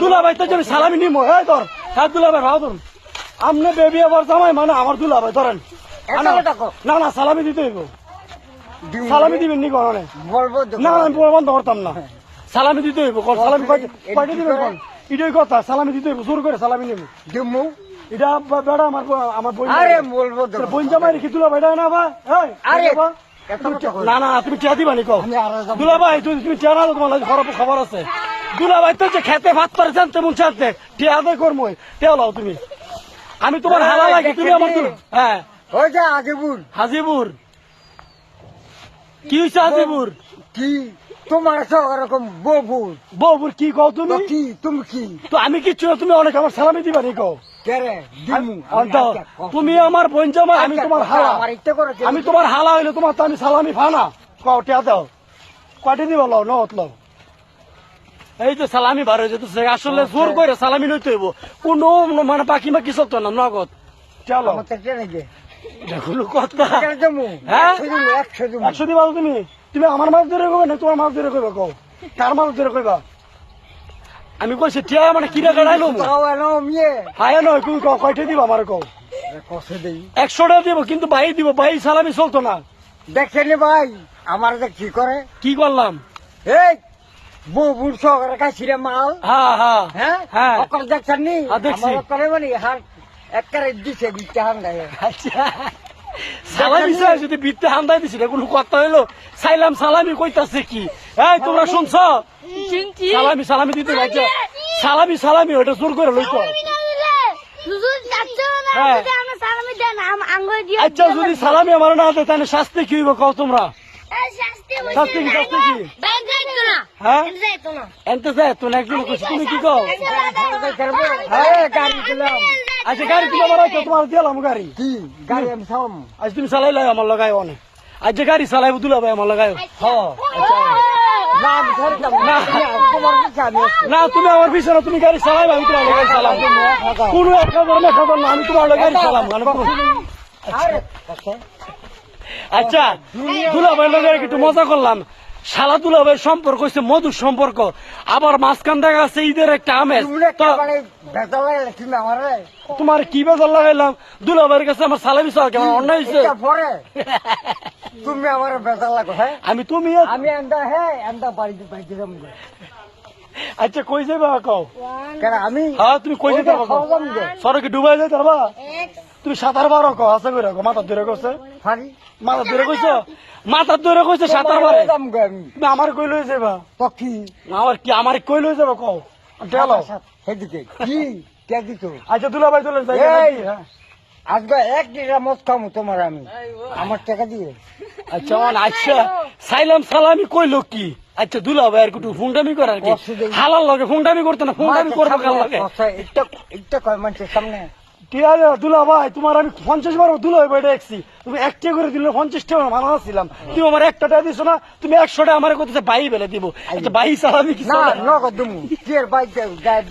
দুলাভাই তো যদি সালামি নিমো হ্যাঁ ধর হ্যাঁ দুলাভাই ভাও ধরুন আপনি বেবি আবার জামাই মানে আমার দুলাভাই ধরেন না না সালামি দিতে হইব সালামি দিবেন নি কোন না আমি বন্ধ করতাম না সালামি দিতে হইব সালামি কয়টা দিবেন কোন এটাই কথা সালামি দিতে হইব জোর করে সালামি নিব দিমু এটা বেড়া আমার বোন বোন জামাই রেখে দুলাভাই না বা না না তুমি টিয়া দিবা নি কো দুলাভাই তুমি টিয়া না তোমার খবর খবর আছে দুলাভাই তো যে খেতে ভাত করে জানতে মন চাচ্ছে টিয়া আদায় করবো টিয়া লাও তুমি আমি তোমার হালা লাগে তুমি আমার হ্যাঁ ওই যে হাজিপুর হাজিপুর কি হয়েছে হাজিপুর কি তোমার এরকম বউপুর বউপুর কি কও তুমি কি তুমি কি তো আমি কিচ্ছু না তুমি অনেক আমার সালামি দিবা নি কও তুমি আমার বোন জামাই আমি তোমার হালা আমি তোমার হালা হইলে তোমার তো আমি সালামি ফানা কও টিয়া দাও কয়টা দিবা লাও নত লাও এই যে সালামি বার হয়ে যেতেছে আসলে জোর করে সালামি লইতে হইব কোন মানে বাকি মাকি চলতো না নগদ চলো কোনো কথা হ্যাঁ 100 দিবা তুমি তুমি আমার মাছ ধরে কইবা না তোমার মাছ ধরে কইবা কও কার মাছ ধরে কইবা আমি কইছি টিয়া মানে কিরা গাড়াইলো হায় নয় তুমি কও কয়টা দিবা আমার কও 100 টাকা দিব কিন্তু ভাই দিব ভাই সালামি চলতো না দেখছেন ভাই আমার কি করে কি করলাম এই বউপুর সহকারে খাইছিরে মাল হ্যাঁ হ্যাঁ হ্যাঁ হ্যাঁ অকল দেখছেন নি দেখছি করে মানে হার একবারে দিছে বিটা হান্দায় সালামি যদি বিতে হান্দাই দিছি কোনো কথা হইলো সাইলাম সালামি কইতাছে কি এই তোমরা শুনছ সালামি সালামি দিতে যাচ্ছে সালামি সালামি ওটা জোর করে লইতো আচ্ছা যদি সালামি আমার না দেয় তাহলে শাস্তি কি হইব কও তোমরা শাস্তি কি হ্যাঁ এনতে যায় তো একদিন তুমি কি কও আচ্ছা গাড়ি তুমি আমার তোমার দিলাম গাড়ি কি গাড়ি আমি চালাম আজ তুমি চালাইলাই আমার লাগাই অনেক আজ যে গাড়ি চালাইব দুলাভাই আমার লাগাই না তুমি আমার পিছনে তুমি গাড়ি চালাইবা আমি তোমার গাড়ি চালাম কোনো একটা খবর না আমি তোমার গাড়ি চালাম আচ্ছা দুলাভাই লোক একটু মজা করলাম শালা দুলাভাইয়ের সম্পর্ক হচ্ছে মধুর সম্পর্ক আবার মাঝখান দেখা আছে ঈদের একটা আমেজ তোমার কি বেজার লাগাইলাম দুলাভাইয়ের কাছে আমার সালামি চাওয়া কেমন অন্যায় হয়েছে তুমি আমার বেজার লাগো হ্যাঁ আমি তুমি আমি বাড়িতে আচ্ছা কই যাবা কও আমি হ্যাঁ তুমি কই যেতে পারবো সড়কে ডুবাই যাইতে পারবা তুমি সাঁতার বারো কো আছে করে মাথার ধরে কইছে মাথার ধরে কইছো মাথার ধরে কইছে সাঁতার বারে তুমি আমার কই লই যাবা পক্ষী আমার কি আমার কই লই যাবা কও গেল সেদিকে কি কে দিত আচ্ছা দুলাভাই চলে যাই আজকে 1 লিটার মদ খামু তোমার আমি আমার টাকা দিয়ে আচ্ছা আচ্ছা সাইলাম সালামি কইলো কি আচ্ছা দুলাভাই আর একটু ফুন্ডামি করার কি হালাল লাগে ফুন্ডামি করতে না ফুন্ডামি করবো কাল লাগে একটা কয় মানুষের সামনে ঠিক আছে দুলাভাই তোমার আমি 50 বার দুলাভাই বইটা দেখছি তুমি একটা করে দিলে 50 টাকা মানা ছিলাম তুমি আমার একটা টাকা দিছো না তুমি 100 টাকা আমার করতেছে বাই বেলে দিব আচ্ছা বাই সালামি কি না নগদ দিমু টিয়ার বাই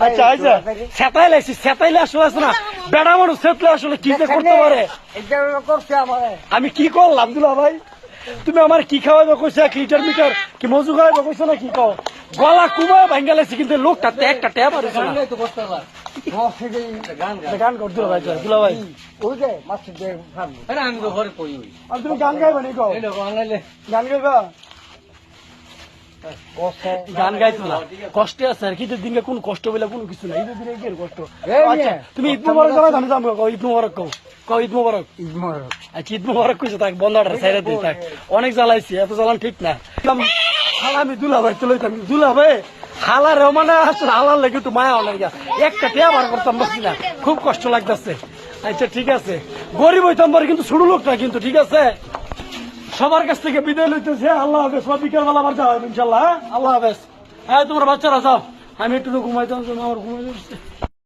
আচ্ছা আচ্ছা সেটাই লাগছি সেটাইলে আসলে আছে না বেড়া মানুষ সেটলে আসলে কি যে করতে পারে আমি কি করলাম দুলাভাই তুমি আমার কি খাওয়াইবে কইছো 1 লিটার মিটার কি মজু খাওয়াইবে কইছো না কি কও গলা কুবা ভাঙ্গা লাগছে কিন্তু লোকটা একটা ট্যাপ আছে গান কর দুলাভাই দুলাভাই ওই যে মাছ দিয়ে আমি তো ঘরে কই আর তুমি গান গাইবা নি কও গান গাইবা গান গাইতো না কষ্টে আছে আর কিন্তু দিনকে কোন কষ্ট বলে কোনো কিছু নাই ঈদের দিনে কি কষ্ট আচ্ছা তুমি ঈদ মোবারক জানাই আমি যাবো কও ঈদ মোবারক কও ঈদ মোবারক আচ্ছা ঈদ মোবারক কইছো তাক বন্ধাটা সাইরা দিই তাক অনেক জ্বালাইছি এত জ্বালান ঠিক না আমি দুলাভাই তো লইতাম দুলাভাই হালার মানে আসলে হালার লাগে একটু মায়া লাগে একটা টিয়া বার করতাম পারছি না খুব কষ্ট লাগতেছে আচ্ছা ঠিক আছে গরিব হইতাম পারে কিন্তু ছোট লোক না কিন্তু ঠিক আছে সবার কাছ থেকে বিদায় লইতেছে আল্লাহ হাফেজ বিকেল বেলা আবার যাওয়া ইনশাল্লাহ আল্লাহ হাফেজ হ্যাঁ তোমার বাচ্চারা যাও আমি একটু ঘুমাইতাম আমার ঘুমাই